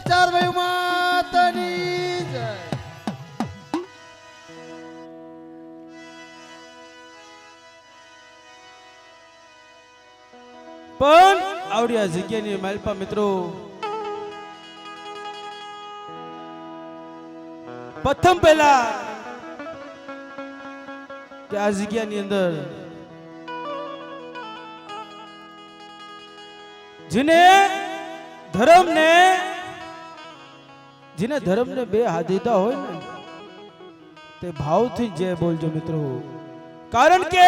ચાર ભાઈ માતાની જય. પણ આવડી આ જગ્યાની માલપા મિત્રો પ્રથમ પહેલા કે આ જગ્યાની અંદર જેને ધર્મને બે હાથ દીધા હોય ને તે ભાવથી જય બોલજો મિત્રો, કારણ કે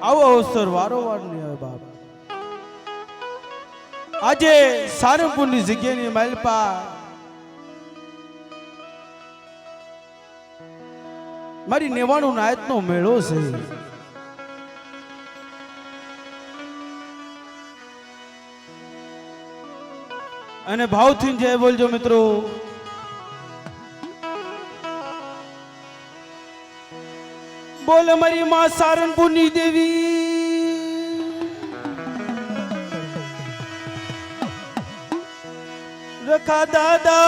આવો અવસર વારંવાર નહીં આવે બાપ. આજે સારંગપુરની જગ્યાની માલપા મારી 99 નાયતનો મેળો છે. અને ભાવથી જય બોલજો મિત્રો. બોલ મારી માં સારંગપુરની દેવી, રખા દાદા,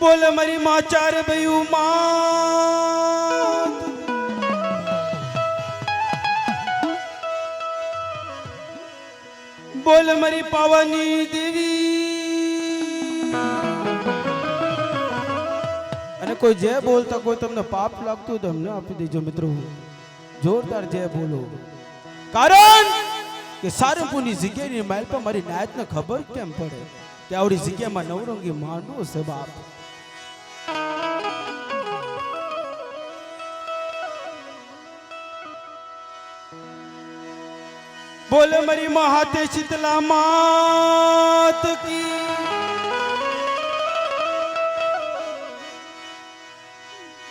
બોલ મારી માં ચાર ભયું માં, બોલ મારી પાવાની દેવી. અને કોઈ જય બોલતા કોઈ તમને પાપ લાગતું હોય તો અમને આપી દેજો મિત્રો, જોરદાર જય બોલો. કારણ કે સારંગપુરની જગ્યાની માઇલ પર મારી નાયતને ખબર કેમ પડે કે આવડી જગ્યામાં નવરંગી માંડવો છે બાપ. બોલ મારી માં હાથે શીતલા માત કી,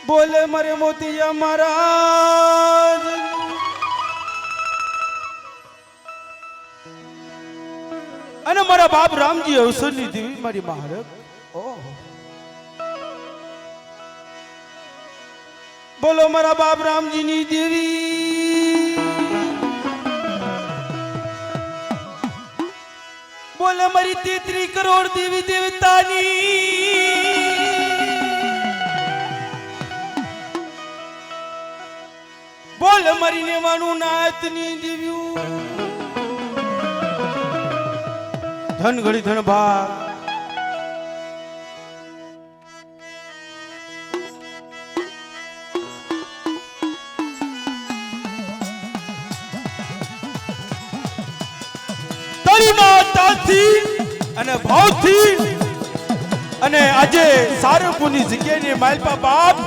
બોલે મારે મોતીયા મહારાજ, અને મારા બાપ રામજી અવસરની દેવી મારી મહારાજ. ઓહ, બોલો મારા બાપ રામજીની દેવી, બોલે મારી 33 કરોડ દેવી દેવતાની, બોલે મારી 99 નાયતની દેવ્યું. ધન ઘડી ધન ભાગ, તારી માતાથી અને ભાવથી. અને આજે સારંગપુરની જગ્યાની માલપા બાપ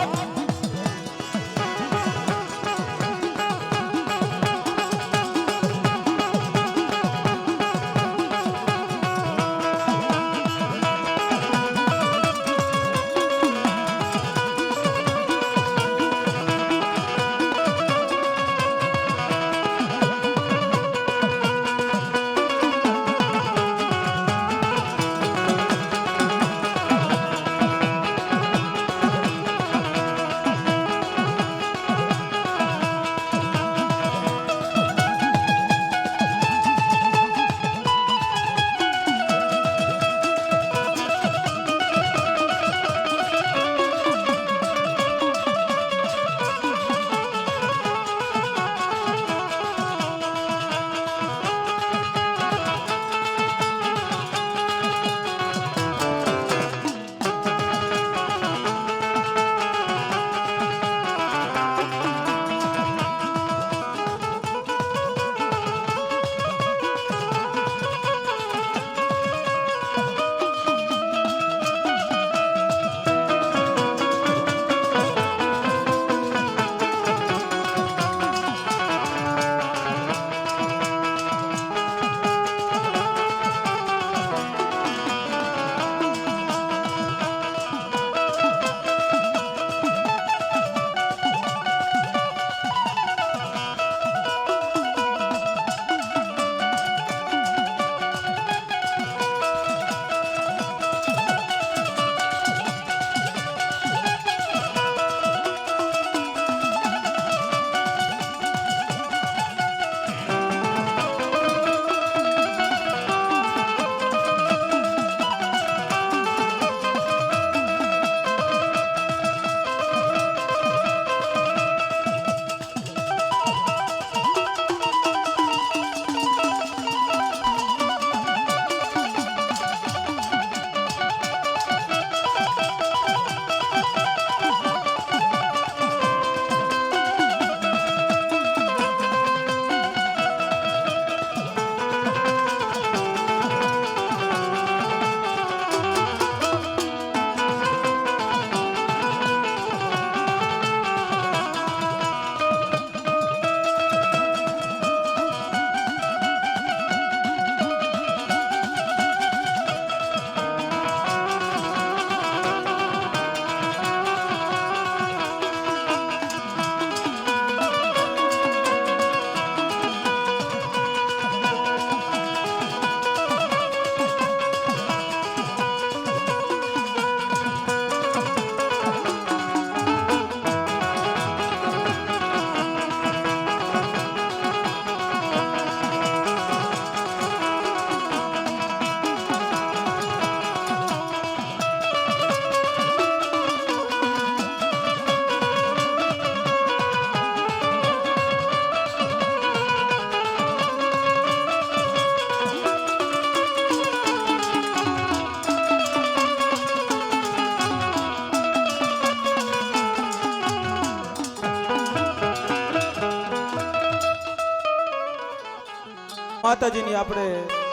માતાજીની આપણે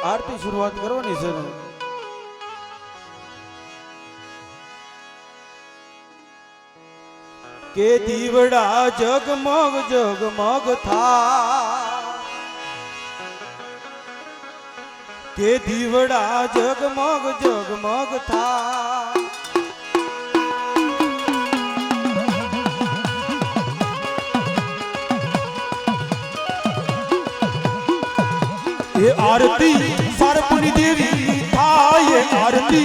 આરતી શરૂઆત કરવાની છે ને. કે દીવડા જગમગ જગમગ થા, કે દીવડા જગમગ જગમગ થા. ये आरती सारपुनी देवी थाये, आरती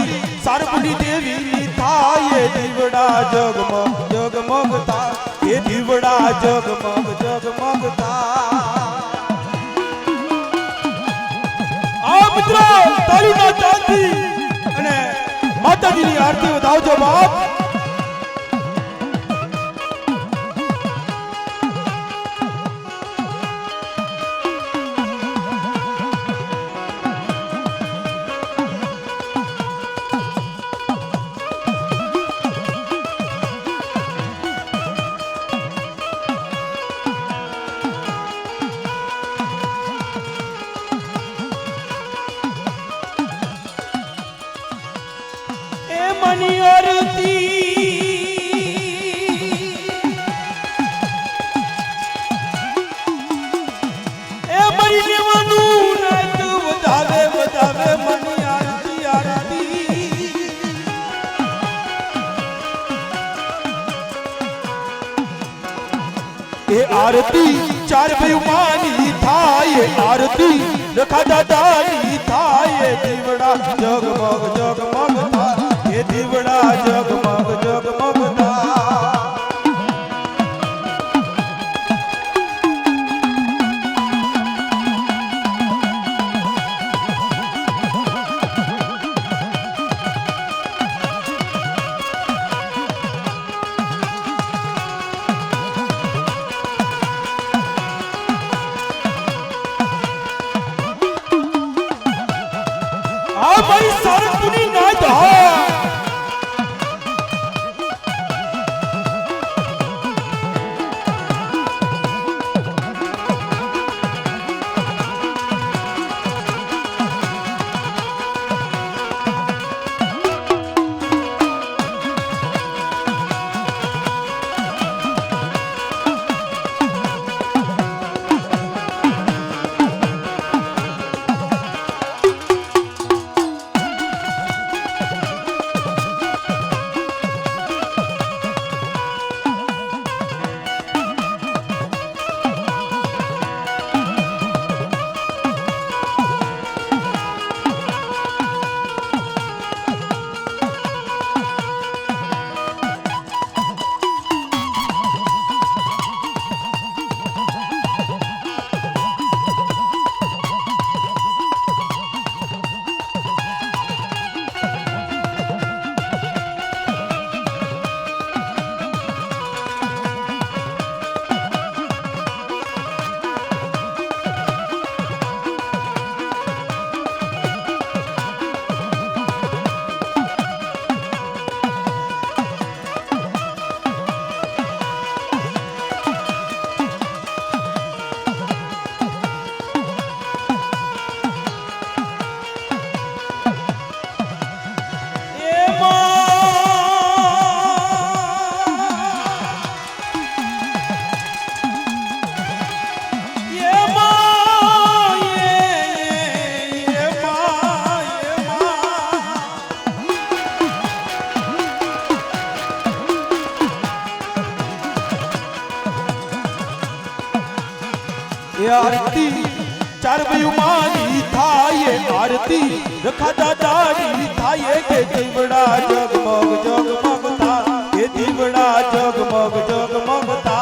सारपुनी देवी थाये. दीवड़ा जगमग जगमग था, ये दीवड़ा जगमग जगमग था. આ મિત્રો તાળીના તાલથી અને માતાજીની આરતી વધાવજો બાપ. મની આરતી એ મરી દેવાનું નાત વધાવે વધાવે. મની આરતી આરતી એ આરતી ચાર ભાઈ માની થાય, આરતી રખા દાદાની થાય. દીવડા જગમગ જગમગ થાય, એ દીવડા જગમગ જગમગ થા. આ મારી સારંગપુરની નાત હા. आरती चार मानी थाये, आरती रखा दादानी थाये. के दीवड़ा जगमग जगमग था, के दीवड़ा जगमग जगमग था.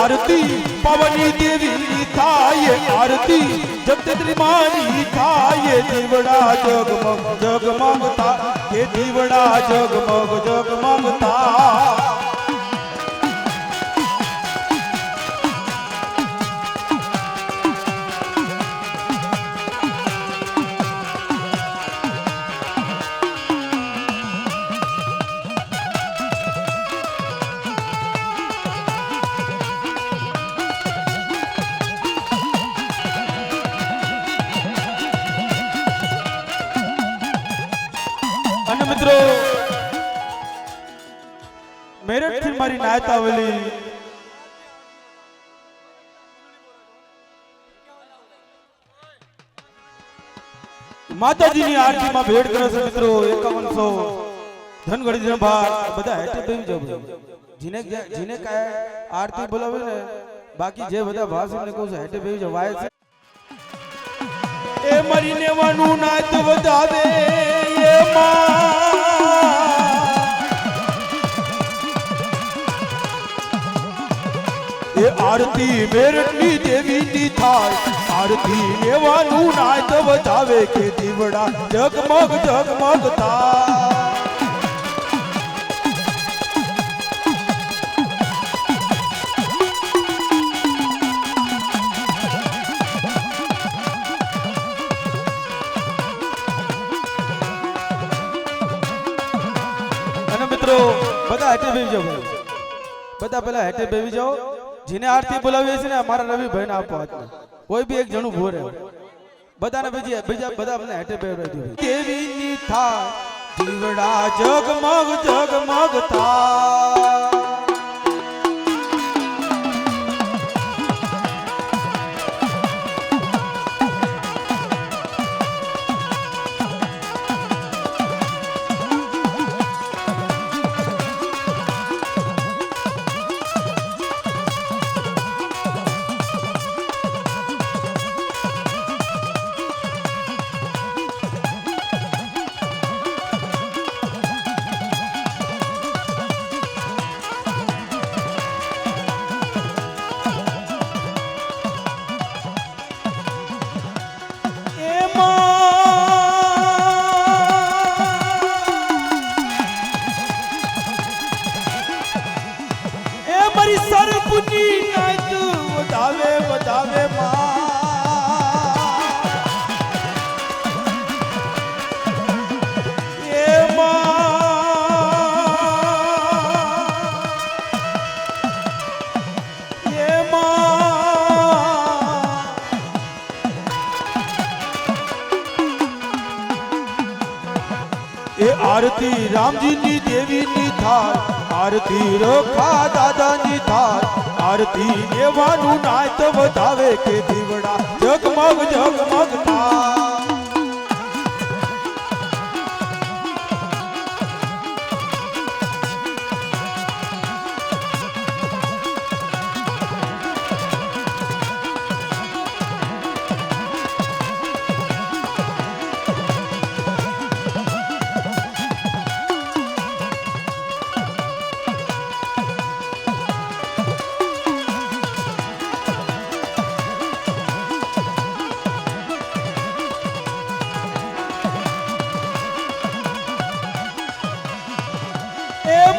आरती पवनी देवी थाये आरती जगदत्री मानी थाये दीवड़ा जगमग जगमग था ये दीवड़ा जगमग जगमग था मित्रों मेरठ थी मारी नायत आवेली माताजी ની આરતી માં ભેટ કરે છે મિત્રો 5100 ધનગઢી જન ભાર બધા હેઠે બેસી જાવ જીને જીને કાય આરતી બોલાવે ને બાકી જે બધા ભાષણ ને કહું છે હેઠે બેસી જાવ વાય છે એ મરી નેવાનું નાત વધાવે એ માં ये आरती मेरठनी देवी नी थाय आरती नेवानु नाच बजावे के दीवड़ा जगमग जगमग था અને મિત્રો બધા હેઠે બેસી જાઓ બધા પેલા હેઠે બેસી જાઓ जिने आरती बोलावी है ने हमारा रवि भाई ने आपो हाथ में कोई भी एक जणू भोरे बता ने बीजा बीजा बता अपने हटे पे रही देवी नी था दीवड़ा जगमग जगमग था सरपुनी नाच बजावे बजावे मां ये मां ये मां ये आरती राम जी नी देवी नी था आरती रोखा दादा नी थार आरती नेवानु नाच बजावे के दीवड़ा जगमग जगमग था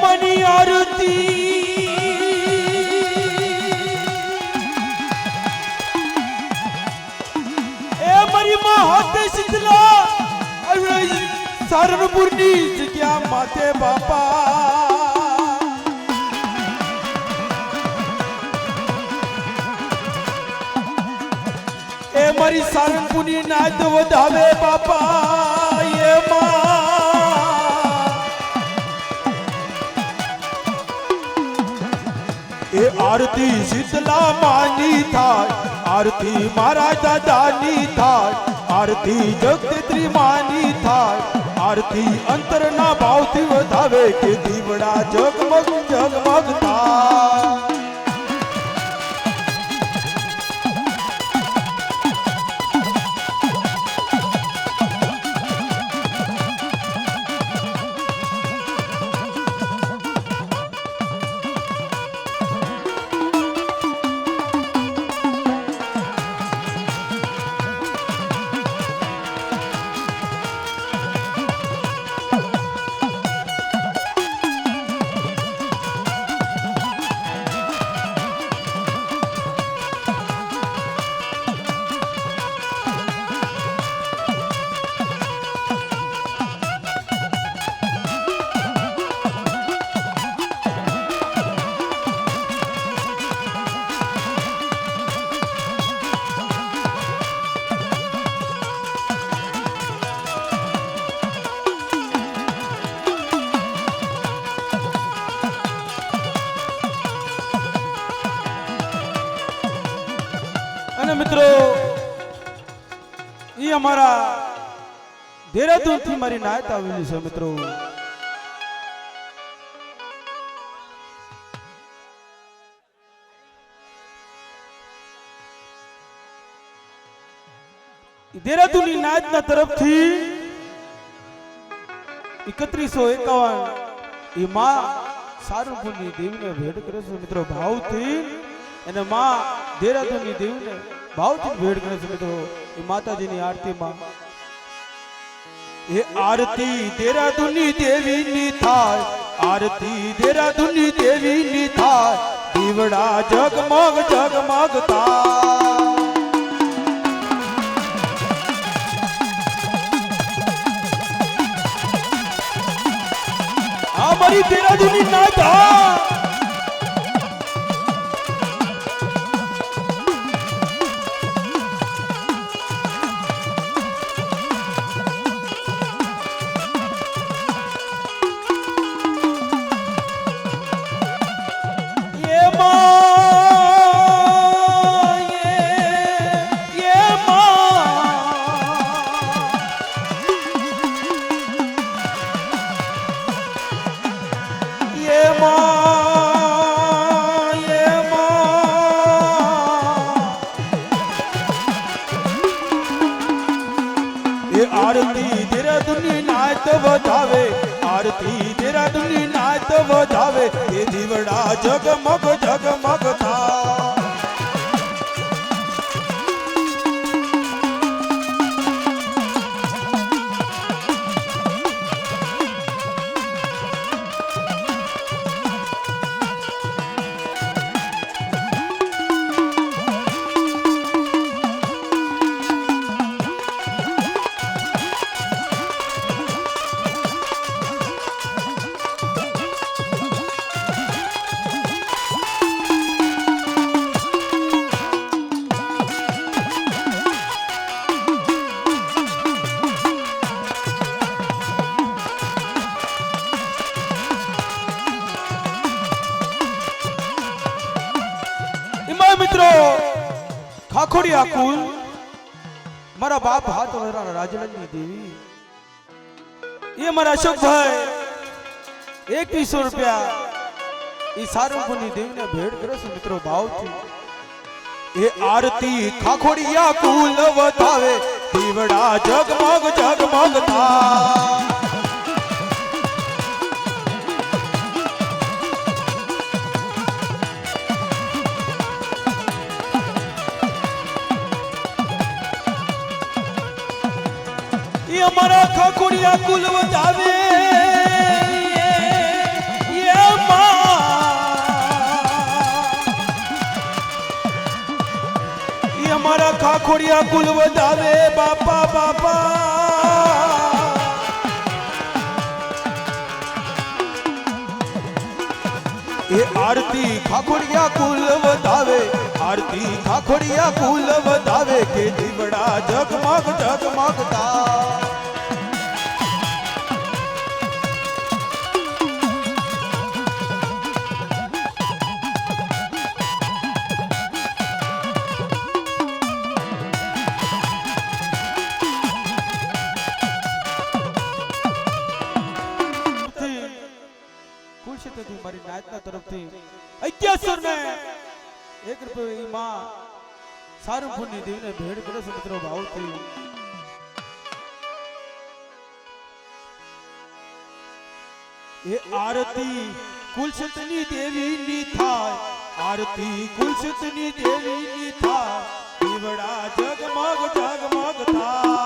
मनी आरती ए मरी मां हाथे शीतला सरनपुरनी जग्या माते बापा ए मरी सरनपुरनी नाच वधावे बापा ये मां ए आरती शीतला मानी था आरती महाराज दादानी था आरती जगदत्री मानी था आरती अंतर ना भाव थी वधावे के दीवड़ा जगमग जगमग था એ અમારા દેહરાદૂન થી મારી નાયત આવેલી છે મિત્રો. દેહરાદૂનની નાયતના તરફથી 3151 એ માં સારંગપુરની દેવીને ભેટ કરે છે મિત્રો ભાવથી. અને માં દેહરાદૂનની દેવીને ભાવથી ભેટ કરે છે મિત્રો. એ માતાજીની આરતીમાં એ આરતી દેહરાદૂનની દેવીની થાય, આરતી દેહરાદૂનની દેવીની થાય, દીવડા જગમગ જગમગ થાય. हमारी देहरादूनी नायत ये आरती देहरादूननी नायत वधावे, आरती देहरादूननी नायत वधावे, ये दीवड़ा जगमग जगमग था. મિત્રો ખાખોડિયા કુલ મારા બાપ હાથ વરાના રાજલની દેવી એ મારા અશોકભાઈ 2100 રૂપિયા એ સારંગપુરની દેવીને ભેટ કરે છે મિત્રો ભાવથી. એ આરતી ખાખોડિયા કુલ વધાવે, દીવડા જગમગ જગમગ થાય. हमारा खाखोड़िया कुल वधावे, ये मां ये हमारा खाखोड़िया कुल वधावे बापा बापा. ये आरती खाखोड़िया कुल वधावे, आरती खाखोड़िया कुल वधावे, के दीवड़ा जगमग जगमग था. મારી નાયતના તરફથી 2100 ને 1 રૂપિયો માં સારંગપુરની દેવીને ભેટ કરે છે મિત્રો ભાવથી. એ આરતી કુલશતની દેવીની થાય, આરતી કુલશતની દેવીની થાય, દીવડા જગમગ જગમગ થાય.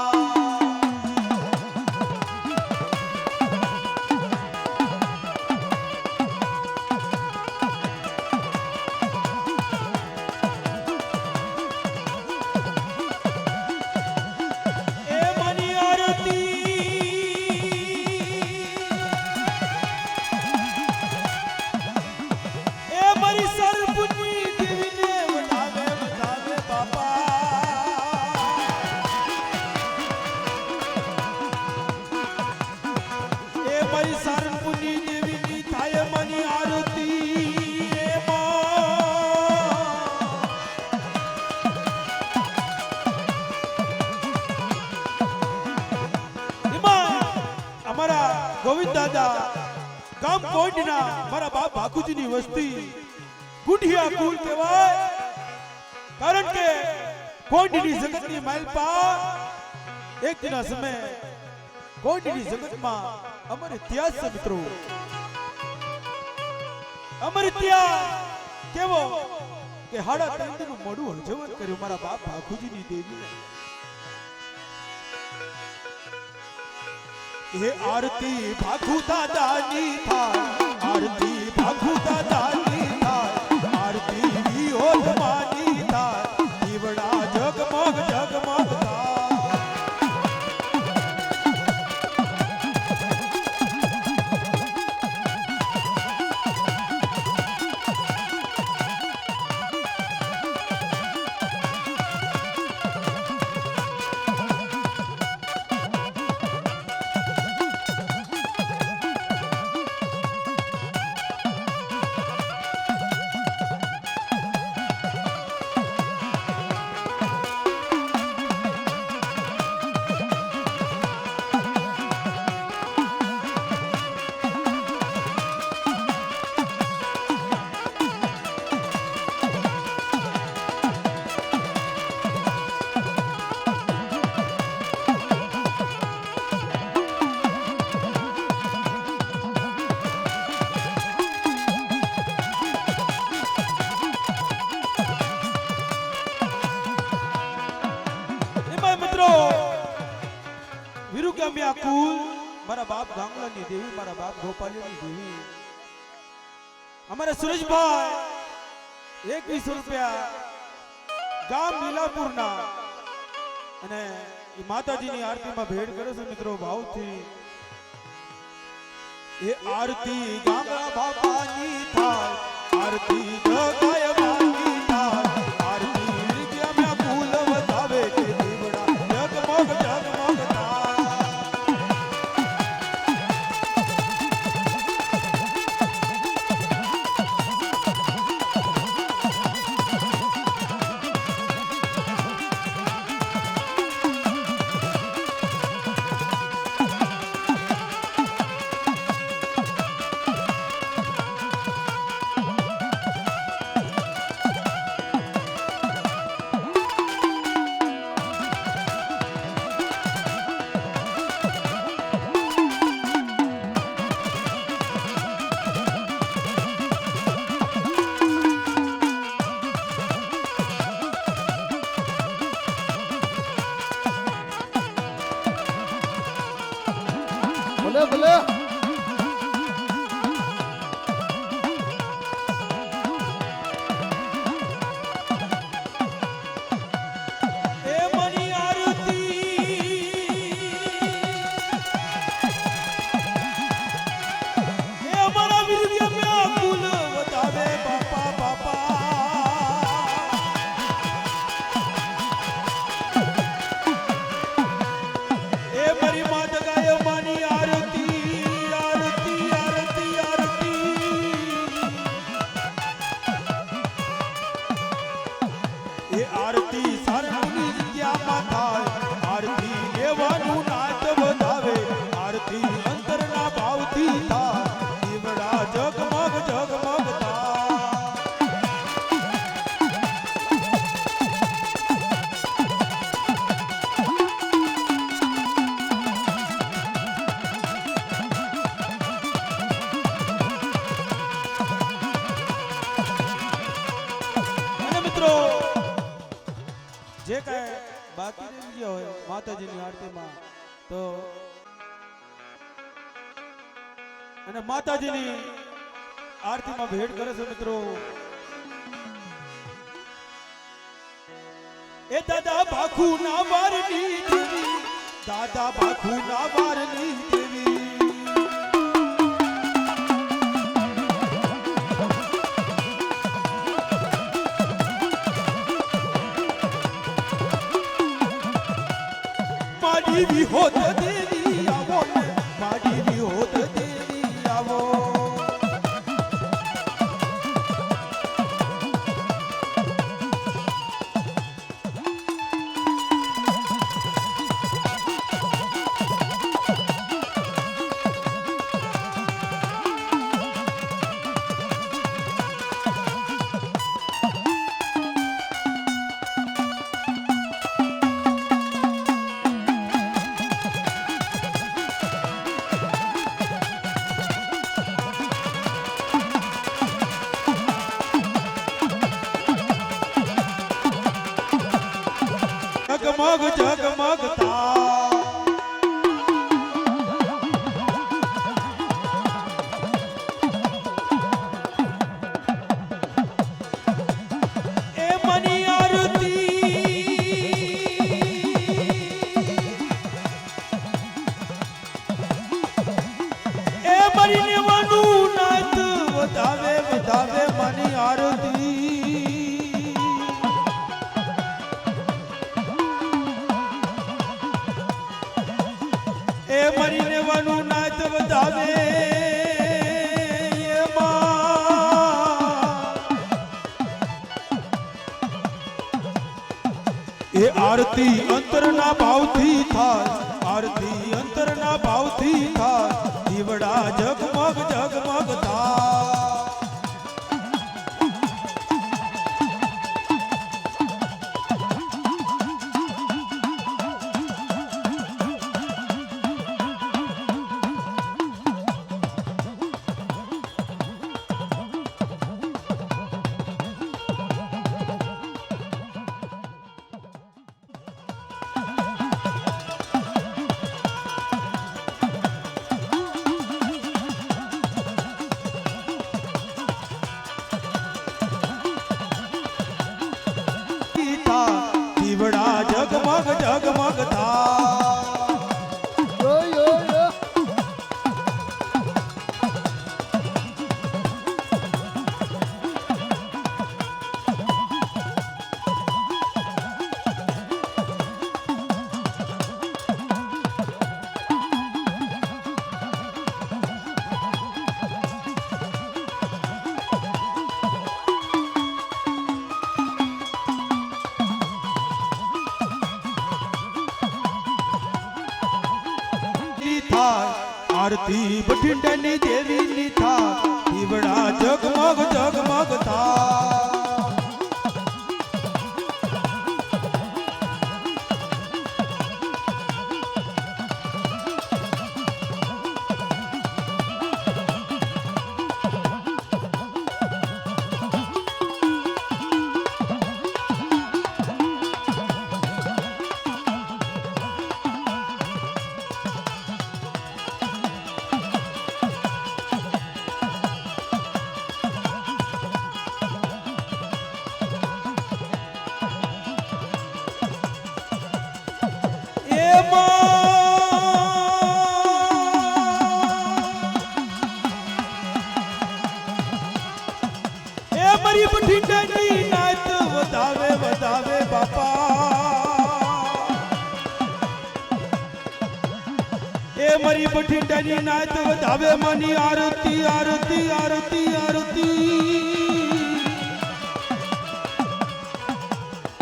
ગોવિંદ દાદા ગામ કોઈના મારા બાપ ભાખુજીની વસ્તી ગુંઢિયા કુલ કહેવાય, કારણ કે કોઈની જગતની માલપા એક દિના સમય કોઈની જગતમાં અમારે ત્યાં છે મિત્રો, અમારે ત્યાં કેવો કે હાડા ત્રણ મોડું હરજવન કર્યું મારા બાપ ભાખુજીની દેવીને. એ આરતી ભાખુ દાદાની થાય, આરતી ભાખુ દાદાની થાય, આરતી વિયોગ માની થાય, દીવડા જગમગ જગમગ થાય. વિરુગામિયા કુલ મારા બાપ ગાંગલાની દેવી, મારા બાપ ગોપાલીની દેવી, અમારા સુરેશભાઈ 21 રૂપિયા ગામ લીલાપુરના અને એ માતાજીની આરતીમાં ભેટ કરે છે મિત્રો ભાવથી. એ આરતી ગામડા બાપાની થાય, આરતી જગાય માની થાય, આરતી વિરુગામિયા કુલ વધાવે કે દીવડા જગમગ જગમગ થાય. ભલે ભલે આરતી સારંગની જગ્યામાં થાય, આરતી લેવાનું નાચ વધાવે, આરતી અંતરના ભાવથી થાય, દીવડા જગમગ જગમગ થાય. અને મિત્રો જે કાંઈ બાકી રહી ગયા હોય માતાજીની આરતીમાં તો અને માતાજીની આરતીમાં ભેટ કરે છે મિત્રો. એ દાદા ભાખુ ના વારની દેવી, દાદા ભાખુ ના વારની દેવી, માડી વિહોત દેવી આવો ને, માડી વિહોત દેવી આવો. મારી નેવાનું નાત વધાવે વધાવે માની આરતી એ મારી નેવાનું નાત વધાવે એ આરતી અંતરના ભાવથી થાય આરતી અંતરના ભાવથી થાય દીવડા જગમગ જગમગ થાય દીવડા જગમગ જગમગ થા આરતી બઠિંડાની દેવીની થા દીવડા જગમગ જગમગ થા મારી બઠિંડાની નાત વધાવે વધાવે બાપા એ મારી બઠિંડાની નાત વધાવે માની આરતી આરતી આરતી આરતી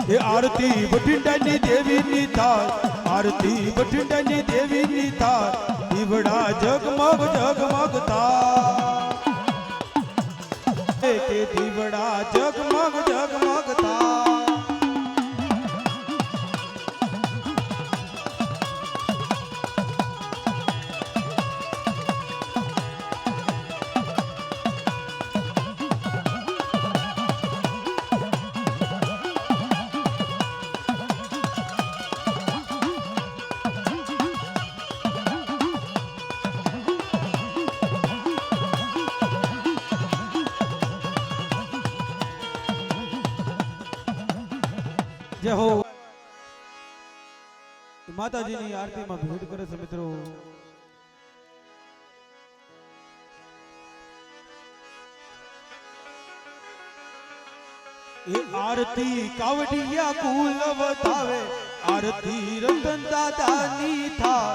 એ આરતી બઠિંડાની દેવીની થાય આરતી બઠિંડાની દેવીની થાય દીવડા જગમગ જગમગ થાય કે દીવડા જગમગ જગમગ થા જય હો માતાજીની આરતીમાં ભેટ કરે છે મિત્રો એ આરતી કાવડિયા કુલ વધાવે આરતી રતન દાદાની થા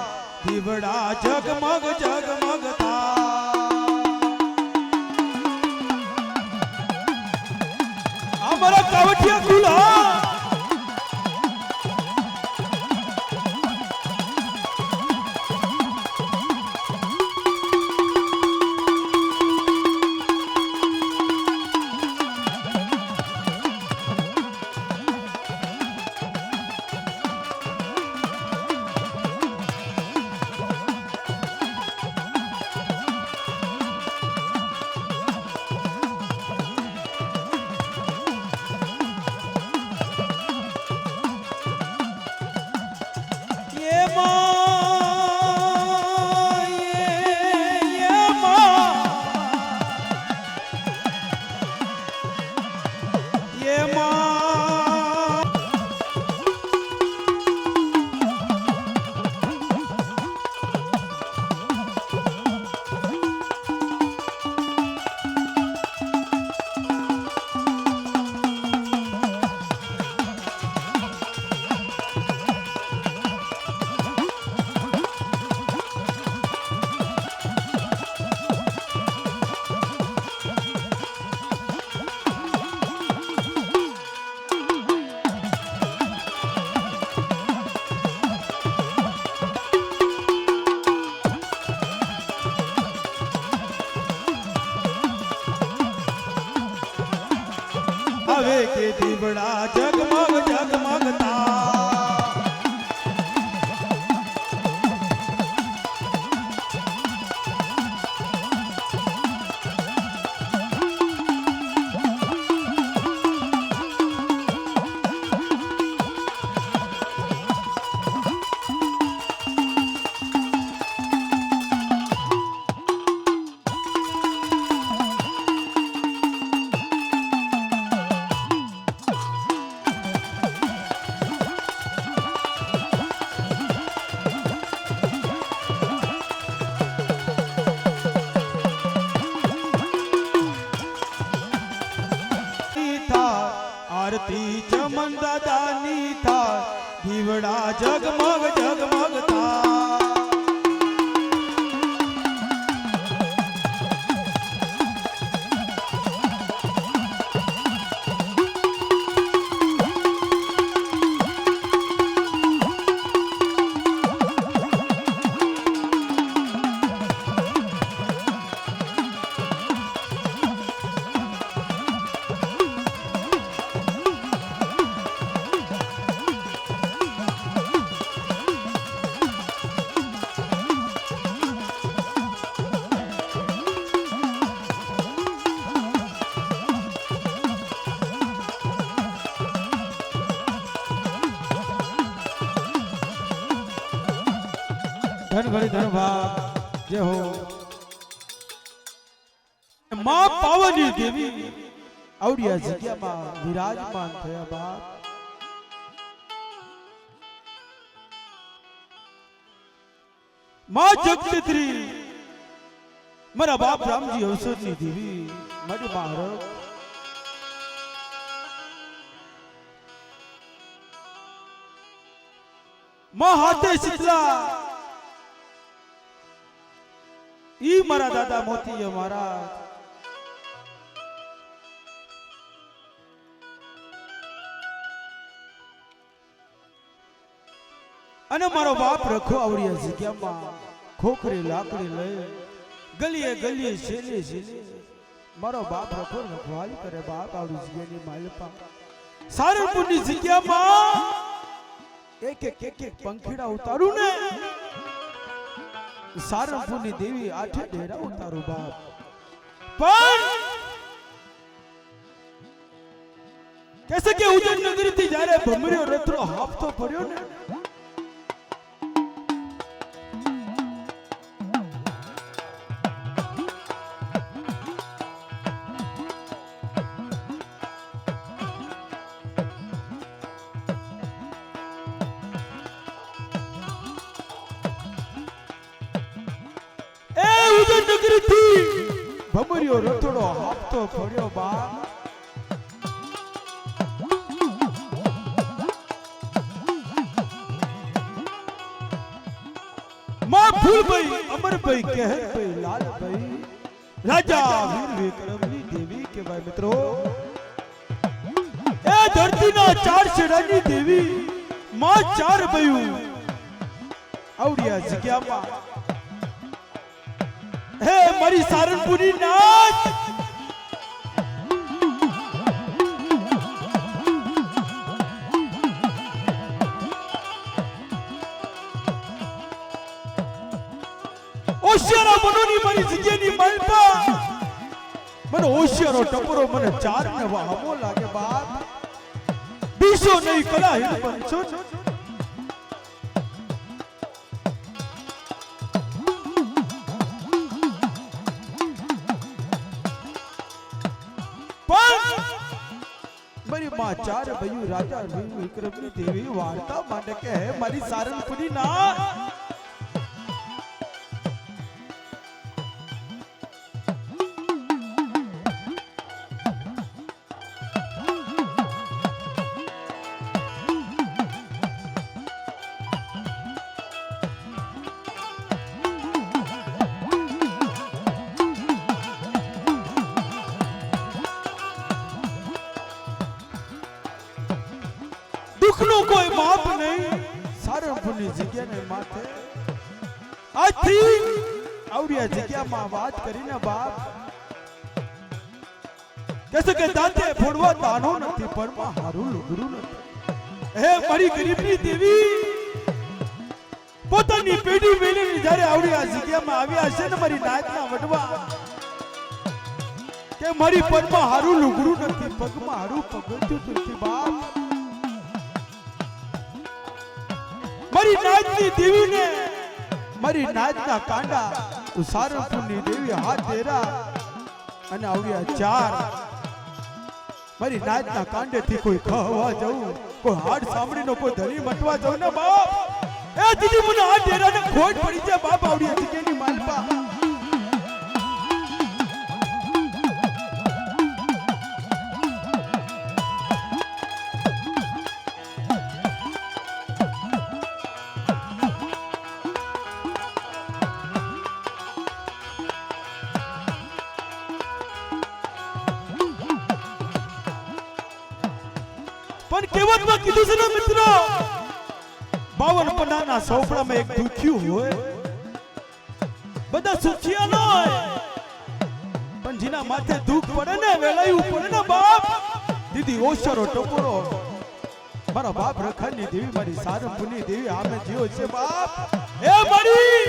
દીવડા જગમગ જગમગ થા અમારા કાવડિયા કુલ ધન ઘડી ધન ભાગ જે હો માં પાવની દેવી આવડિયા જગ્યામાં વિરાજમાન થયા બાપ માં જગતત્રી મારા બાપ રામજી અવસરની દેવી મારી મહારાજ માં હાથે શીતલા ઈ મારા દાદા મોતી મહારાજ અને મારો બાપ રખો આવડિયા જગ્યામાં ખોખરી લાકડી લઈ ગલીએ ગલીએ શેલે શેલે મારો બાપ રખો રખવાળી કરે બાપ આવડી જગ્યાની માલપા સારંગપુરની જગ્યામાં એક પંખીડા ઉતારું ને સારંગપુરની દેવી આઠે ડેરા ઉતારું બાપ પણ કેસે કે ઉજ્જૈન નગરી થી જ્યારે ભમરીઓ રથનો હાફતો પડ્યો ને ભમરીઓ રથડો હાફતો પડ્યો બા માં ફૂલભાઈ અમરભાઈ કહેરભાઈ લાલભાઈ રાજા વીર વિક્રમની દેવી કહેવાય મિત્રો એ ધરતીના ચાર છેડાની દેવી માં ચાર બયું આવડિયા જગ્યામાં હે મારી સારંગપુરની નાચ ઓશિયારા બનોની મારી જગ્યાની માલપા મને ઓશિયારો ટપરો મને ચાર ને વાહમો લાગે બાપ બીસો નહીં કલા હિલ બનશો માં ચાર ભયું રાજા વિક્રમની દેવી વાર્તા માટે કે હે મારી સારંગપુરની ના દુખનો કોઈ માપ નહીં સારંગપુરની જગ્યાને માથે આજથી આવડિયા જગ્યામાં વાત કરીને બાપ કહેશે કે દાંતે ફોડવા તાનો નથી પણ હારું લુગડું નથી હે મારી ગરીબની દેવી પોતાની પેઢી વેલીને જ્યારે આવડિયા જગ્યામાં આવ્યા છે ને મારી નાચના વડવા કે મારી પગમાં હારું લુગડું નથી પગમાં હારું પગથિયું નથી બાપ મારી નાચની દેવીને મારી નાચના કાંડા સારંગપુરની દેવી હાથ ધેરા અને આવડિયા ચાર મારી નાચના કાંડેથી કોઈ ખવા જવું કોઈ હાડ સાંભળીનો કોઈ ધણી મટવા જવું ને બાપ એ દીદી મને હાથ ધેરાને ખોટ પડી છે બાપ આવડિયા જગ્યાની માલપા પણ કહેવતમાં કીધું છે ને મિત્રો 52 પન્નાના સોપડામાં એક દુખ્યું હોય બધા સુખિયા ન હોય પણ જેના માથે દુખ પડે ને વેલાયું પડે ને બાપ દીદી ઓશરો ટપોરો મારા બાપ રખાની દેવી મારી સારંગપુરની દેવી આમે જીવો છે બાપ એ મારી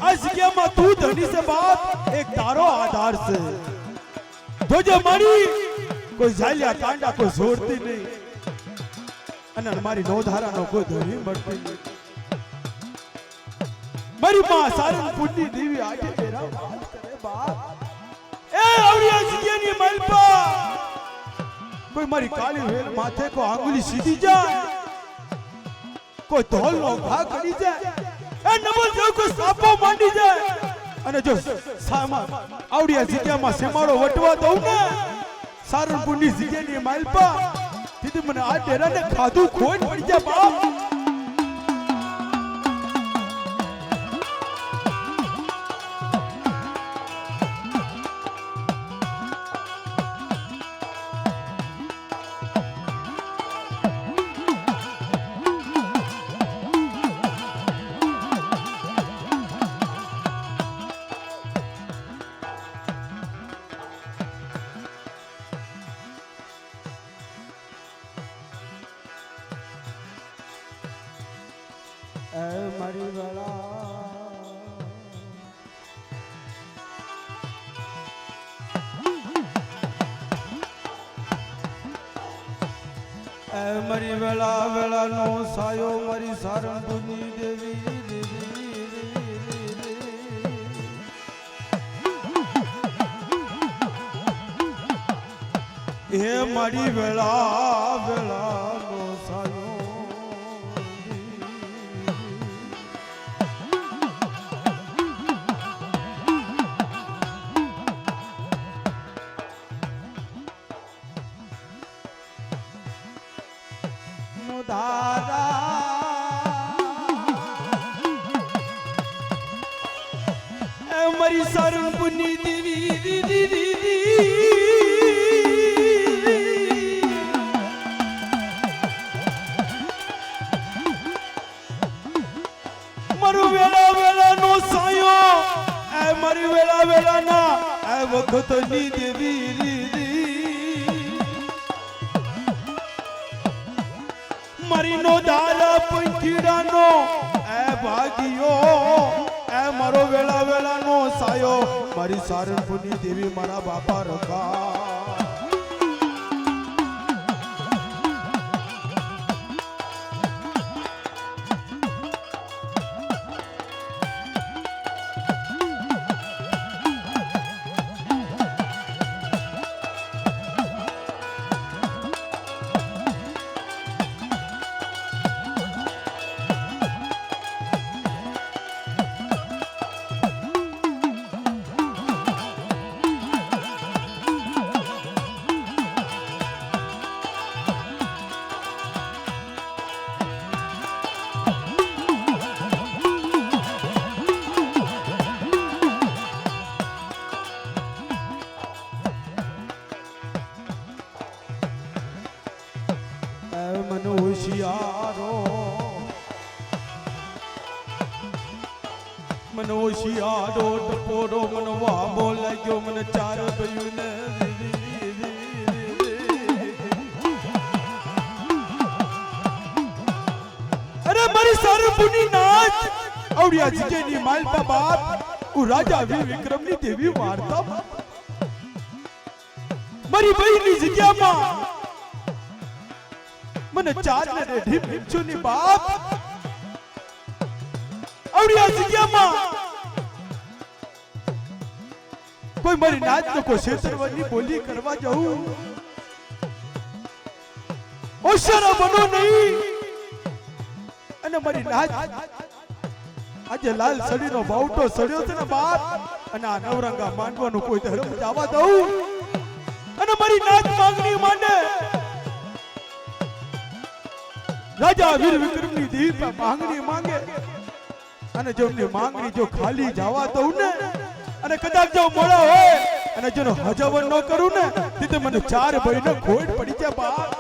આ જગ્યામાં તું ધણી છે બાપ એક તારો આધાર છે જોજે મારી કોઈ ઝાલિયા કાંડા કોઈ છોડતી નહીં અને મારી નોધારાનો કોઈ ધણી મળતી મારી માં સારંગપુરની દેવી આજે તેરા વાત કરે બાપ એ આવડિયા જગ્યાની માલપા કોઈ મારી કાલી વેલ માથે કો આંગળી સીધી જાય કોઈ ધોલ નો ઘા કરી જાય એ નમલ જેવો કોઈ સાપો માંડી જાય અને જો સામા આવડિયા જગ્યામાં સેમાડો વટવા દઉં ને સારંગપુરની જગ્યાની માલપા દીદી મને આ ડેરાને ખાધું ખોટ પડી જાય બાપ મારી વેળા વેળા નો સાયો મારી સારંગપુરની દેવી એ મારી વેળા વેળા નો સાયો મારી સારંગપુરની દેવી મારું વેલા વેલા નો સાયો એ મારી વેલા વેલા ના એ વખતની દેવી મારી નો દારા પંખીડાનો એ ભાગ્યો એ મારો વેલા વેલા નો સાયો મારી સારંગપુરની દેવી મારા બાપા રખા મને હોશિયારો ટપોરો મને વાબો લાગ્યો મને ચાર ભયું ને અરે મારી સારંગપુરની નાચ આવડિયા જગ્યાની માલપા બાપ હું રાજા વીર વિક્રમની દેવી વાર્તા મારી બહેનની જગ્યામાં મને ચાર ને રેઢી ભીક્ષુની બાપ આવડિયા જગ્યામાં કોઈ મારી નાચ નો કોઈ શેતરવાની બોલી કરવા જવું હોશિયાર બનો નહીં અને મારી નાચ આજે લાલ સડીનો બાવટો સડ્યો છે ને બાપ અને આ નવરંગા માંડવાનું કોઈ ધર્મ જવા દઉં અને મારી નાચ માંગણી માંડે રાજા વીર વિક્રમની દેવી પર માંગણી માંગે અને જો એમની માંગણી જો ખાલી જવા દઉં ને અને કદાચ જો મોડા હોય અને જેનો હજાવન ન કરું ને તે મને ચાર ભાઈને ખોટ પડી જાય બાપ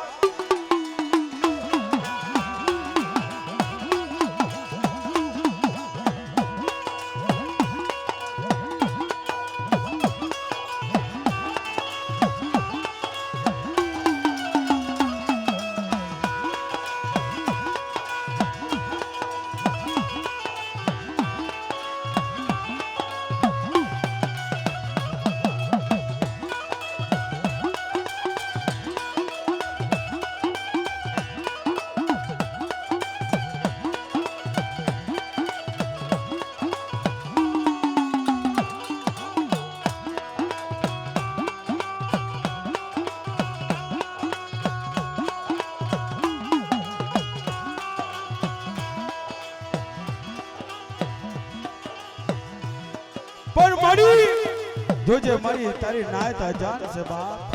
જોજે મારી તારી નાયત અજાન છે બાપ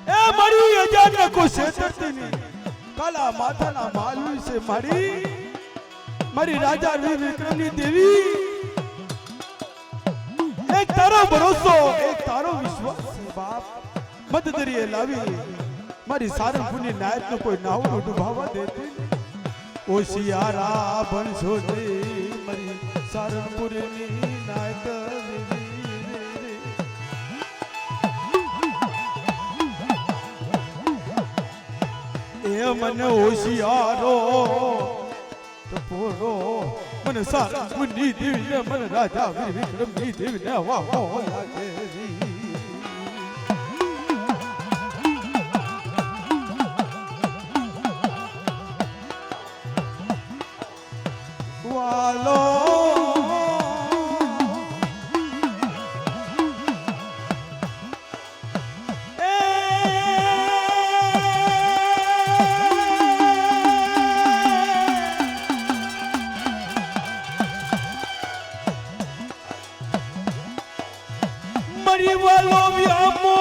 એ મારી અજાન ને કોઈ છેતરતી નહીં કાલા માથાના માલવી છે મારી રાજા વીર વિક્રમની દેવી એક તારો ભરોસો એક તારો વિશ્વાસ છે બાપ મદદરીએ લાવી મારી સારંગપુરની નાયત નો કોઈ નાવડું ડૂબાવા દેતી ઓશિયારા બનશો રે મારી સારંગપુરની નાયત એ મને હોશિયારો ટપોરો મને સારંગપુરની દેવીને મને રાજા વીર વિક્રમની દેવીને વાહ લાગે વાલો મરી વાલો વ્યામો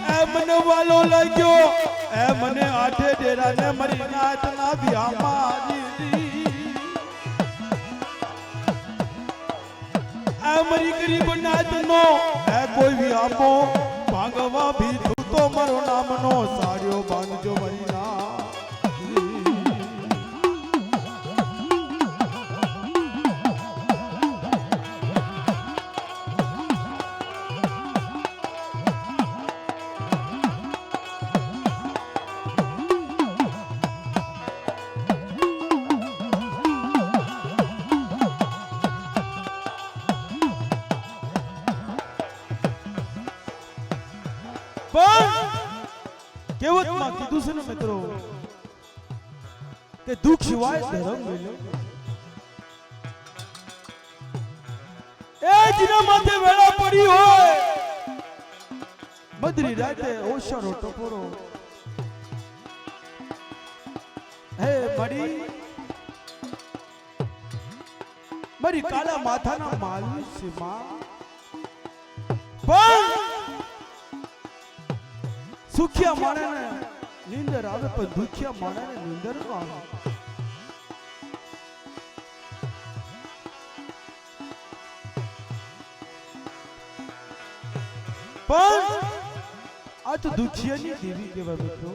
એ મને વાલો લાગ્યો એ મને આઠે ડેરા ને મરી નાત ના વ્યામા મરી ગરીબ નાત નો એ કોઈ વ્યામો ભાંગવા ભી તો મારો નામનો સાડ્યો બાંધજો મરી ના કેવતમાં કીધું છે ને મિત્રો કે દુઃખ સિવાય ધર્મ મિલે એ જેના માથે વેળા પડી હોય મધરી રાતે ઓશરો ટપોરો હે મારી કાલા માથાના માલવી છે માં પણ સુખિયા માણસને નીંદર આવે પણ દુખિયા માણસને નીંદર ન આવે પણ આ તો દુખિયાની દેવી કહેવાય મિત્રો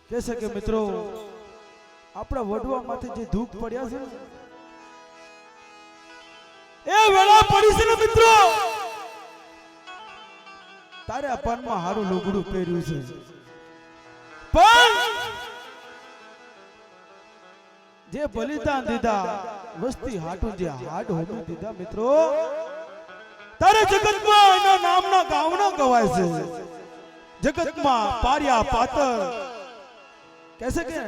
કહેશે કે મિત્રો આપણા વડવા માથે જે દુઃખ પડ્યા છે એ વેળા પડી છે ને મિત્રો તારે આ પાનમાં હારું લુગડું પહેર્યું છે પણ જે બલિદાન દીધા વસ્તી હાટું જે હાડ હોમી દીધા મિત્રો તારે જગતમાં એના નામના ગાવના ગવાય છે જગતમાં પાર્યા પાતર कैसे के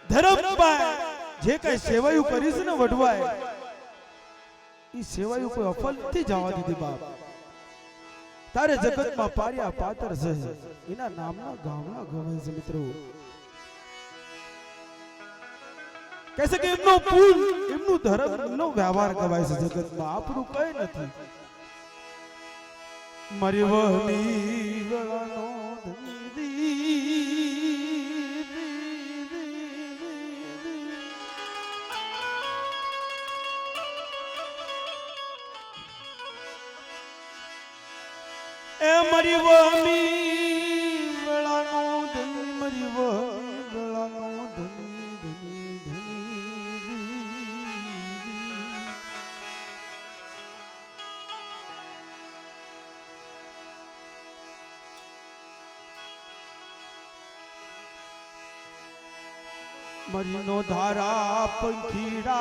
धर्म जे कई सेवायु करी से न वडवाए ई सेवायु कोई अफल थी जावा दीदी बाप तारे जगत में पारिया पातर से इना नामना गावना गवाय से मित्रों कैसे के इमनो पूल इमनो धर्म इमनो व्यवहार गवाय से जगत में आपरू कई नथी मरी वहनी गळानो ए मरी वहनी गळानो धनी मरी वहनी गळानो धनी धनी धनी मरी नो धारा पंखीड़ा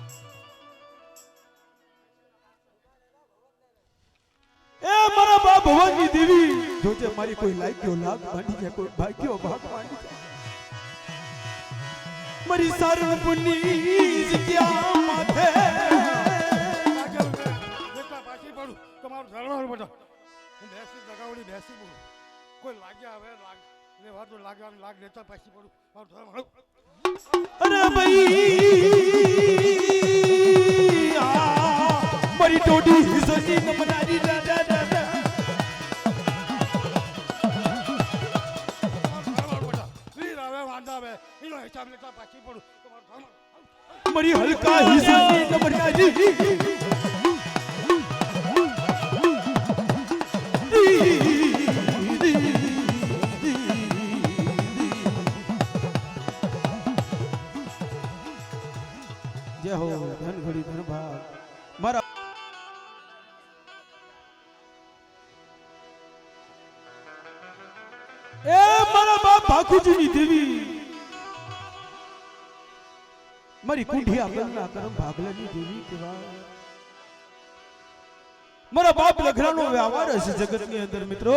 ભવાની દેવી જોજે મારી કોઈ લાગ્યો લાગ માંડી જાય કોઈ ભાગ્યો ભાગ માંડી જાય મારી સારંગપુરની જગ્યા માથે જેટલા પાછી પડું તમારું ધરવાનું બધા હું બેસી લગાવડી બેસી બોલું કોઈ લાગ્યા હવે લાગ લેવા તો લાગવાનું લાગ લેતા પાછી પડું મારું ધરવાનું અરે ભાઈ મારી ટોડી હિસોજી નમનારી દાદા દાદા મારી હલકા હિસોજી નમનારી જય હો ધન ઘડી ધન ભાગ મારા એ મારા બાપ ભાખુજીની દેવી મારી કુંઢી આગળના કરમ ભાગલાની દેવી કેવા મારા બાપ લખરાનો વ્યવહાર હશે જગતની અંદર મિત્રો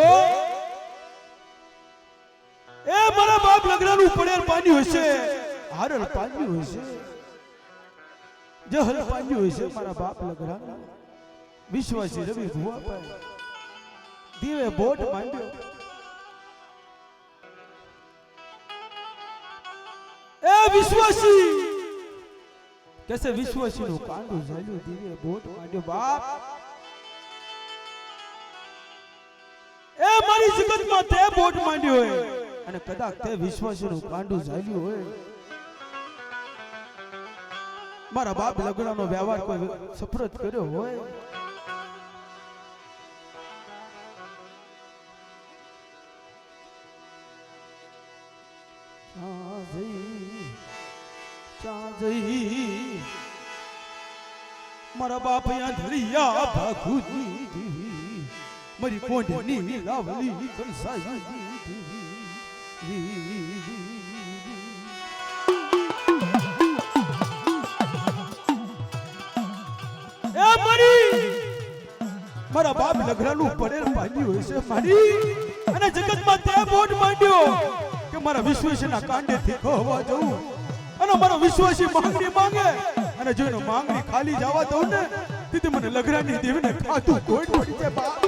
એ મારા બાપ લખરાનું પડેલ પાણી હશે હારલ પાણી હશે જે હલ પાણી હશે મારા બાપ લખરાનો વિશ્વાસી રવિ ભુવા પાય દીવે બોટ માંડ્યો એ વિશ્વાસી कैसे विश्वासी नो कांडो जाल्यो દીવે બોટ માંડ્યો બાપ એ મારી જગતમાં તે બોટ માંડ્યો હોય અને કદાચ તે વિશ્વાસી નું કાંડો જાલ્યો હોય મારા બાપ લગડાનો વ્યવહાર કોઈ સફરત કર્યો હોય મારા બાપ યા ધરિયા ભાખુજી દેવી મારી કોંઢની લાવલી કંસાઈ એ મારી મારા બાપ લગરાનું પડેલ પાડ્યું હોય છે મારી અને જગતમાં તે બોટ માંડ્યો કે મારા વિશ્વેશના કાંડેથી ખોવા જવું અને મારો વિશ્વાસી માંગણી માંગે અને જોઈને માંગણી ખાલી જવા દઉં ને તેથી મને લગરાની દેવીને ખાતું કોઈ પડી છે બાપ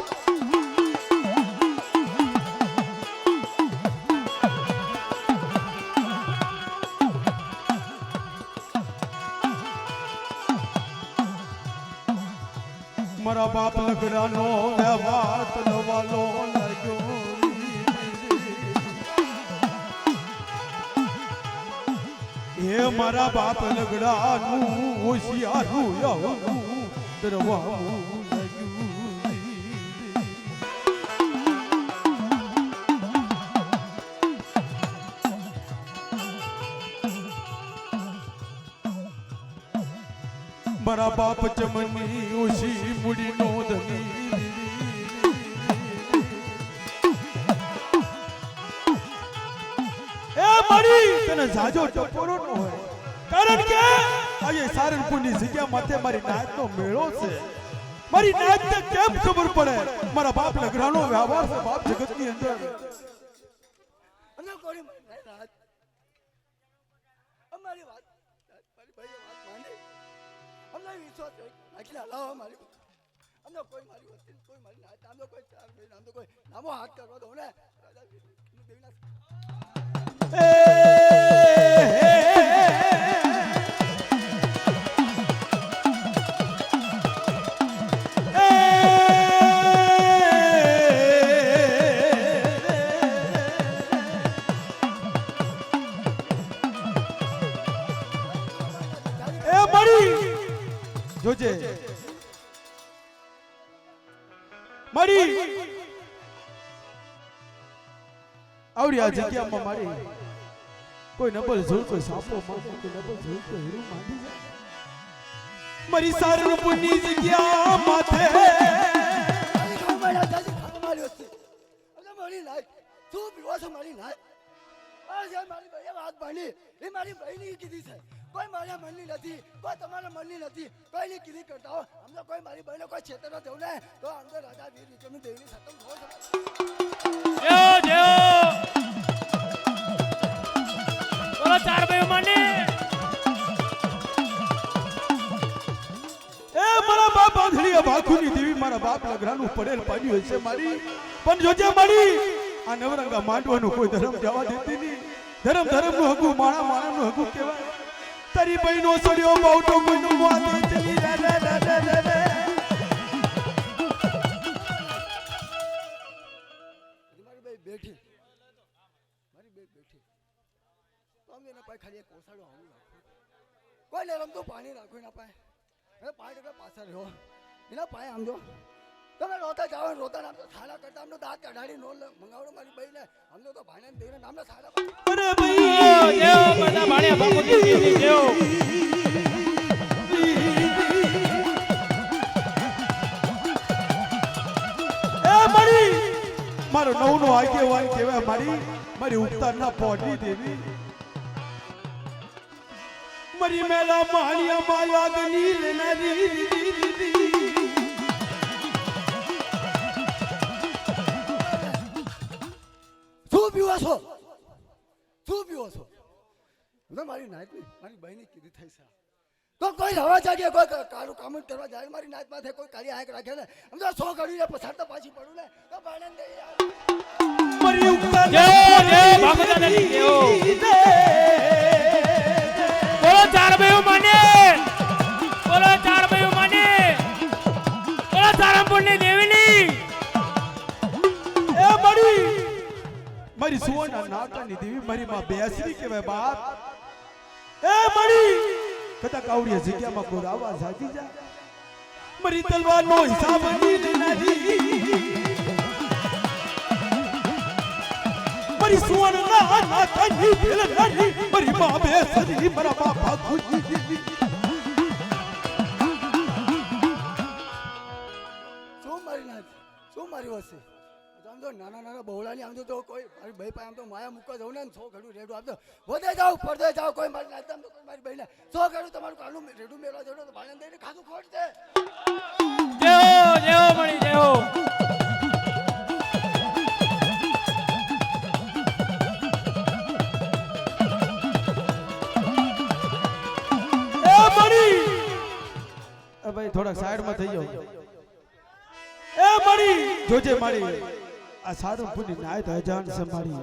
મારા બાપ લગડાનો વ્યવહાર તલવાલો લાગ્યો એ મારા બાપ લગડાનું હોશિયારું યહું દરવાવું મારા બાપ ચમની ઓછી મુડી નો ધની એ મારી તને જાજો ટપોરો નો હોય કારણ કે આજે સારંગપુરની જગ્યા માથે મારી નાચનો મેળો છે મારી નાચને કેમ ખબર પડે મારા બાપ લગરાનો વ્યવહાર છે બાપ જગતની અંદર અમારી વાત મારી ભાઈએ વાત માની અમને વિશ્વાસ છે એટલે હલાવો મારી અમને કોઈ મારી વસ્તી કોઈ મારી ના આમ તો કોઈ ચાર બે નામ તો કોઈ નામો હાથ કરવા દો ને દેવીના જોજે મારી આવડી આ જગ્યામાં મારી કોઈ નબળ જોઈ કોઈ સાપો માંગે કોઈ નબળ જોઈ કોઈ હીરું માંડી જાય મારી સારંગપુરની જગ્યા માથે મારી લાઈફ શું પીવો છો મારી લાઈફ આ જે મારી ભાઈએ વાત પાડી એ મારી બહેની કીધી છે કોઈ મારા મનની નથી, કોઈ તમારા મનની નથી, કોઈની કીધી કરતા હો. અમને કોઈ મારી બહેનો કોઈ છેતરવા દેવું ને તો અંદર રાજા વીર વિક્રમની દેવીની સતમ થો છે. જેઓ જેઓ બોલો ચાર ભાઈઓ મને એ મારા બાપ આંધળીયા ભાખુની દેવી મારા બાપ લગરાનું પડેલ પાડ્યું હશે મારી, પણ જોજે મારી આ નવરંગા માંડવાનું કોઈ ધર્મ જવા દેતી નહીં. ધર્મ ધર્મનું હગું, માણા માણાનું હગું કહેવાય. તારી બહેનો સડ્યો બાવટો કોઈનું મોત ચલી રે રે રે રે રે રે. મારી બેન બેઠી, મારી બેન બેઠી તો અમને એના પાસે ખાલી એક કોસાડો આવું રાખો, કોઈને રમતું પાણી રાખો એના પાસે. હવે 5 પાછા રહ્યો એના પાસે આમ જો તમે રોતા જાઓ ને રોતા નામ તો થાળા કરતા આમનો દાંત કઢાડી નો મંગાવડો મારી બહેને અમને તો ભાઈને દઈને નામના થાળા. અરે ભાઈ જેઓ બધા ભાણિયા ભગવતી દેવી જેઓ એ મારી મારો નવનો આગેવાન કહેવાય મારી, મારી ઉગતારના પોડી દેવી મારી મેલા માળિયા માં લાગની લેનારી. શું પીવો છો, શું પીવો છો? મારી નાત મારી બહેની કીધી થઈ છે તો કોઈ હવા જાગે કોઈ કાળું કામ કરવા જાય મારી નાત માથે કોઈ કાળી આંખ રાખે ને આમ તો 100 કરીને પછાડતા પાછી પડું ને તો ભાઈને દઈ યાર. મારી ઉગતા જેઓ જેઓ ભાગવતા દેવી જેઓ બોલો ચાર ભાઈઓ મને બોલો ચાર ભાઈઓ મને બોલો સારંગપુરની દેવીની એ મારી મારી સુવર્ણ નાટાની દેવી મારી માં બેસરી કહેવાય બાપ. એ મારી કદાચ આવડી જગ્યામાં કોઈ આવાજ જાગી જાય મારી તલવારનો હિસાબ ની લેનારી મારી સુવર્ણ નાટાની દેવી મારી માં બેસરી મારા બાપ ભાગુજી દેવી. શું મારી નાત શું મારી વસ્તી આમ તો નાના નાના બહોળાની આમ તો કોઈ મારી ભાઈ પાસે આમ તો માયા મૂકવા જવું ને 100 ઘડું રેડું આમ તો વધે જાવ પડદે જાવ કોઈ મારી નાત આમ તો કોઈ મારી બહેને 100 ઘડું તમારું કાળું રેડું મેળવા જવું તો ભાઈને દઈને ખાધું ખોટ છે. જેઓ જેઓ મણી જેઓ એ મારી એ ભાઈ થોડાક સાઈડમાં થઈ જાઓ. એ મારી જોજે મારી આ સારંગપુરની નાયત અજાણ છે મારી,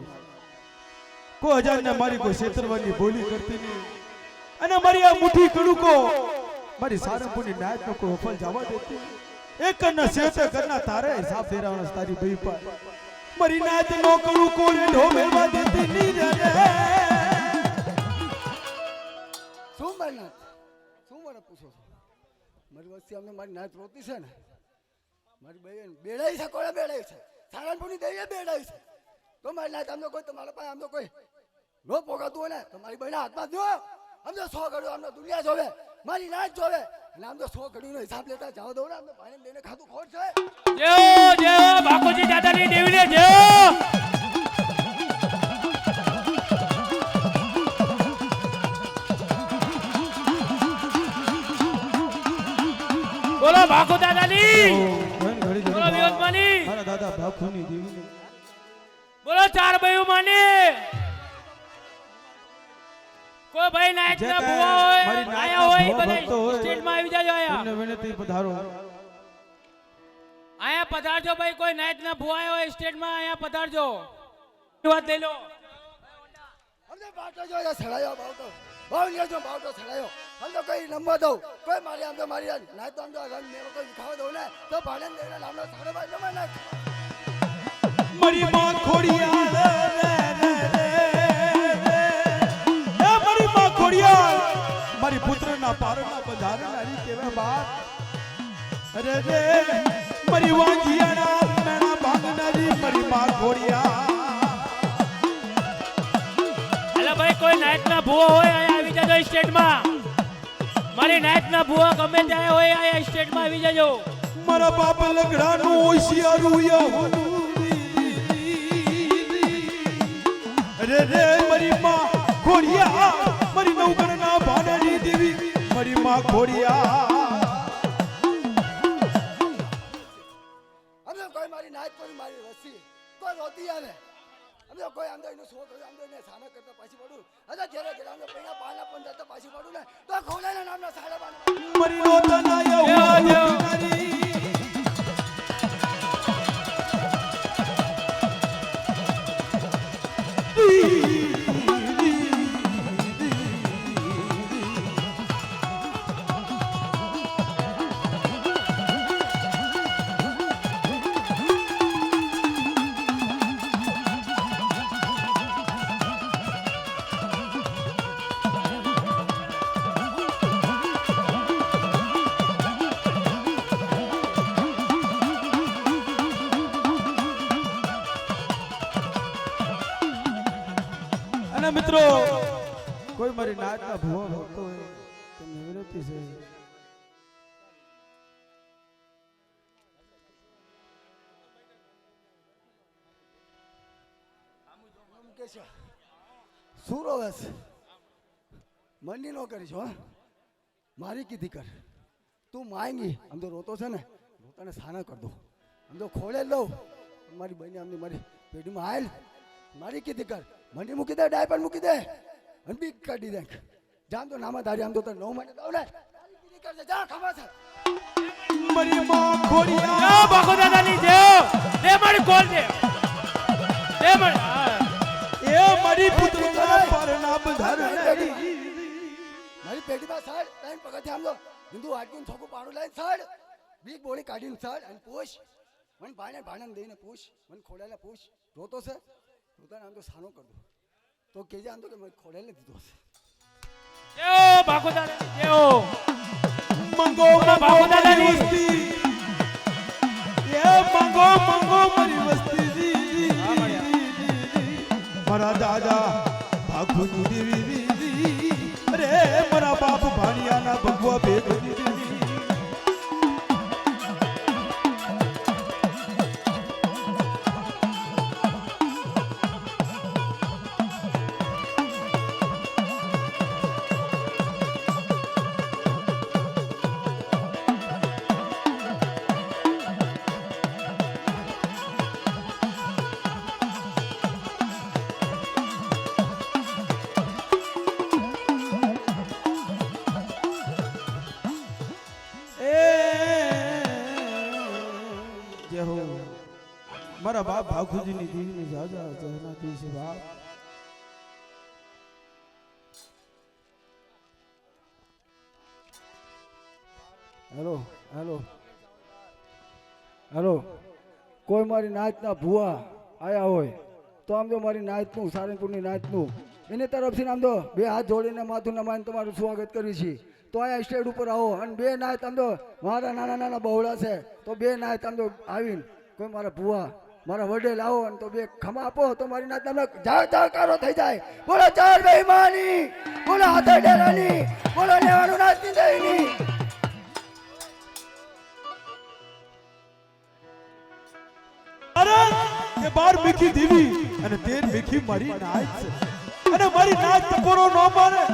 કોઈ અજાણ ને મારી કોઈ છેતરવાની બોલી કરતી નહીં અને મારી આ મુઠ્ઠી કડુકો મારી સારંગપુરની નાયત નો કોઈ અફલ જવા દેતી એક કરના શેતે કરના તારે હિસાબ દેરાવાનો તારી ભઈ પર મારી નાયત નો કડુકો ને ઢોમેલવા દેતી નહીં રે. શું મારી નાત શું મને પૂછો છો? મારી વસ્તી અમને મારી નાત રોતી છે ને મારી બહેન બેડાઈ છે, કોને બેડાઈ છે? સારંગપુરની દેવીએ બેડાઈ છે તો મારી નાત આમ તો કોઈ તમારા પાસે આમ તો કોઈ નો પોગાતું હોય ને તો મારી બહેના હાથમાં જો આમ તો 100 ઘડું આમ તો દુનિયા જોવે મારી નાત જોવે અને આમ તો 100 ઘડીનો હિસાબ લેતા જાવ દો ને આમ તો ભાઈને લઈને ખાતું ખોટ છે. જેઓ જેઓ ભાગવતી દાદાની દેવીને જેઓ બોલો ભાગુ દાદાની બોલો વિરોધમાની મારા દાદા ભાખુની દેવી બોલો ચાર ભાઈઓ માને કોઈ ભાઈ નાયક ના ભુવા હોય આયા હોય બધા સ્ટેટમાં આવી જાજો આયા તમને વિનંતી પધારો. આયા પધારજો ભાઈ, કોઈ નાયક ના ભુવા આયા હોય સ્ટેટમાં આયા પધારજો. વાત લઈ લો અમને બાટો જો સડાયો બાવટો ભાવ લેજો બાવટો સડાયો આમ તો કોઈ નંબર દઉં કોઈ મારી આમ તો મારી નાત આમ તો રંગ મેરો કોઈ ખાવા દઉં ને તો ભાઈને લઈને નામનો સારો ભાઈ જમા નાખ. મારી માં ખોડિયા એ મારી માં ખોડિયા મારી પુત્રના પારના બંધારનારી કહેવાય બાપ. અરે રે મારી વાંજિયાના મેણા ભાગનારી મારી માં ખોડિયા. અલા ભાઈ કોઈ નાયક ના ભુવા હોય આયા આવી જાજો સ્ટેટમાં. મારી નાયક ના ભુવા ગમે ત્યાં હોય આયા સ્ટેટમાં આવી જાજો. મારા બાપ લગડાનું હોશિયારું યહુનું અરે રે મારી માં ખોડિયા મારી નવગણના ભાડરી મારી માં ખોડિયા અમને કોઈ મારી નાયત કોઈ મારી વસ્તી કોઈ રોતી આવે અમને કોઈ આમ તો એનું શોખ હોય આમ તો એને સાના કરતા પાછી પડું હજા ઘેરે ઘેરે આમ તો પૈણા પાના પણ જતા પાછી પડું ને તો ખોલાના નામના સાડા બાના મારી રોતના અને મિત્રો કોઈ મારી નાચના ભૂવા ભક્તો હોય તેમને વિનંતી છે કે છે સુરો વેસ મંડી નો કરીશ હો મારી કીધી કર તું માંગી આમ તો રોતો છે ને રોતાને સાના કર દો આમ તો ખોળે લઉં મારી બહેને આમની મારી પેઢીમાં હાલ મારી કીધી કર મંડી મૂકી દે ડાયપર મૂકી દે અને બીક કાઢી દે જામ તો નામાં ધારી આમ તો તને 9 મહિને દઉં ને મારી કીધી કરજે જા ખબર છે મારી માં ખોડિયા જા બાપુ દાદાની દેવ દે મારી કોલ દે દે મારી એ મારી પુત્રના પરના બંધારણી મારી પેઢીમાં સાડ ટાઈમ પગથિયા આમ તો હિન્દુ હાટકીને છોકું પાણું લઈને સાડ બીક બોળી કાઢીને સાડ અને પૂછ મને ભાણે દઈને પૂછ મને ખોડાયેલા પૂછ રોતો છે રોતાને આમ તો સાનો કર દો તો કહેજે આમ તો કે મને ખોડાયેલે દીધો છે દેવ બાપુ દાદાની દેવ મંગો બાપુ દાદાની વસ્તી એ મંગો મારી વસ્તી મારા દાદા ભાગુની દેવી અરે મારા બાપ ભાણિયાના ભગવા ભેદ મારા બાપ ભાગુજીની દેવીની જાજા જહનાથી છે બાપ હેલો હેલો હેલો કોઈ મારી નાચના ભૂવા આયા હોય તો આમ તો મારી નાચનું સારંગપુરની નાચનું એની તરફથી આમ તો બે હાથ જોડીને માથું નમાઈને તમારું સ્વાગત કર્યું છે તો અહીંયા સ્ટેજ ઉપર આવો અને બે નાચ આમ તો મારા નાના નાના બહોળા છે તો બે નાચ આમ તો આવીને કોઈ મારા ભૂવા મારા વડેલ આવો અને તો બે ખમા આપો તો મારી નાચ તમને જાળકારો થઈ જાય બોલો ચાર બેઈમાની બોલો હાથે ડેરાની બોલો લેવાનું નાચની દઈની અરે કે 12 મીઠી દેવી અને 13 મીઠી મારી નાચ છે અને મારી નાચ ટકોરો ન મારે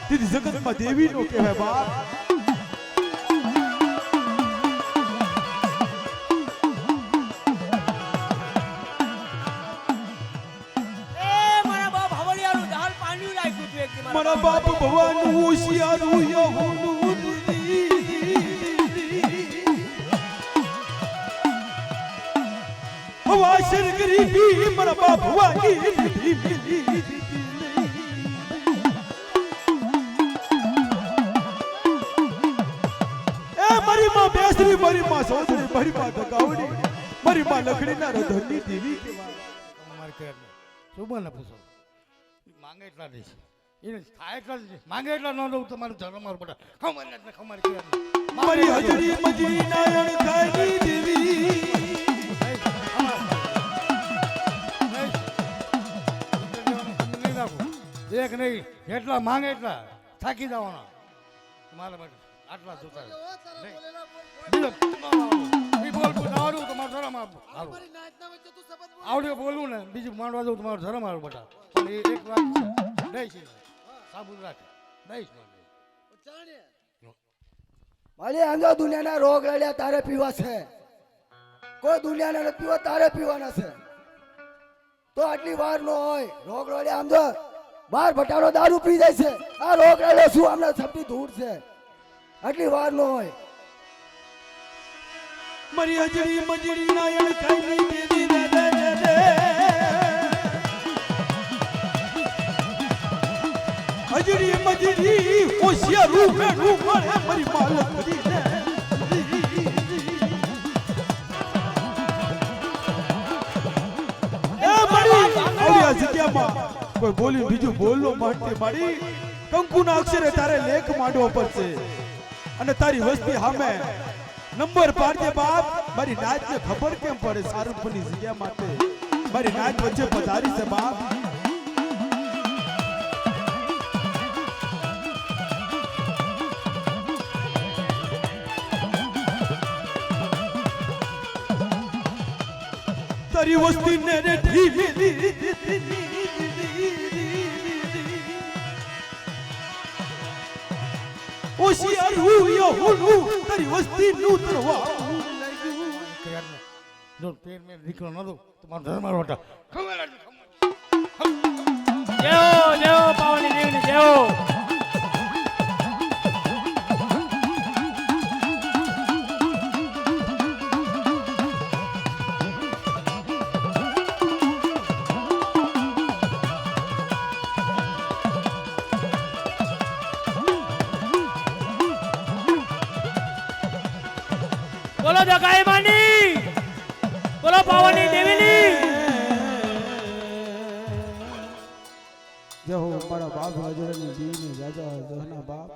દીદી જગતમાં દેવી નો કહેવાય બાપ મારા બાપ ભવાનું હોશિયારું યહોનું વાશર ગરીબી મારા બાપ ભવાની એ મારી માં બેસરી મારી માં સોદરી મારી માં ગગાવડી મારી માં લખડીના રધની દેવી અમારે કે સુબહ ને પૂછો માંગે એટલા દે છે એને થાય એટલા જ માંગે એટલા ન દઉં તમારું ધર્મ બધા ખમાર કે મારી હજરી મજી નાયણ ખાની દેવી એક નહીં એટલા માંગે એટલા થાકી જવાના મારા માટે આટલા જોતા આવડે બોલવું ને બીજું માંડવા જવું તમારું ધર્મ આવ્યું બધા પણ એક વાત છે દઈશ સાબુ રાખે દઈશ મારી આમ જો દુનિયાના રોગ રડ્યા તારે પીવા છે, કોઈ દુનિયાના નથી પીવા, તારે પીવાના છે. તો આટલી વાર નો હોય રોગ રડ્યા આમ જો બાર ભટાડો દારૂ પી જાય છે, આ રોગ રડ્યો શું અમને સપટી ધૂળ છે, આટલી વાર નો હોય. મારી હજરી મજરી નાયણ ખાઈ દેવી દે દે દે હજરી મજરી હોશિયાર રૂપે રૂપ મળે મારી માલક કરી દે. એ મારી આવડિયા જગ્યામાં કોઈ બોલી બીજું બોલલો માંડતી મારી કંકુના અક્ષરે તારે લેખ માંડવો પડશે અને તારી વસ્તી સામે નંબર પાડજે બાપ. મારી નાચને ખબર કેમ પડે સારંગપુરની જગ્યા માટે મારી નાચ વચ્ચે પધારી છે બાપ. તારી વસ્તી ને રે ઢીલી હોશિયાર હું યો હું તારી વસ્તી નું તરવા જો પેર મેં દીકરો ન દો તમારો ધર્મ રોટા જેવો જેવો પાવની દેવની જેવો. બોલો જગાઈ માની, બોલો પાવની દેવીની. જય હો મારા બાપ રાજોની જીને રાજા જહના બાપ.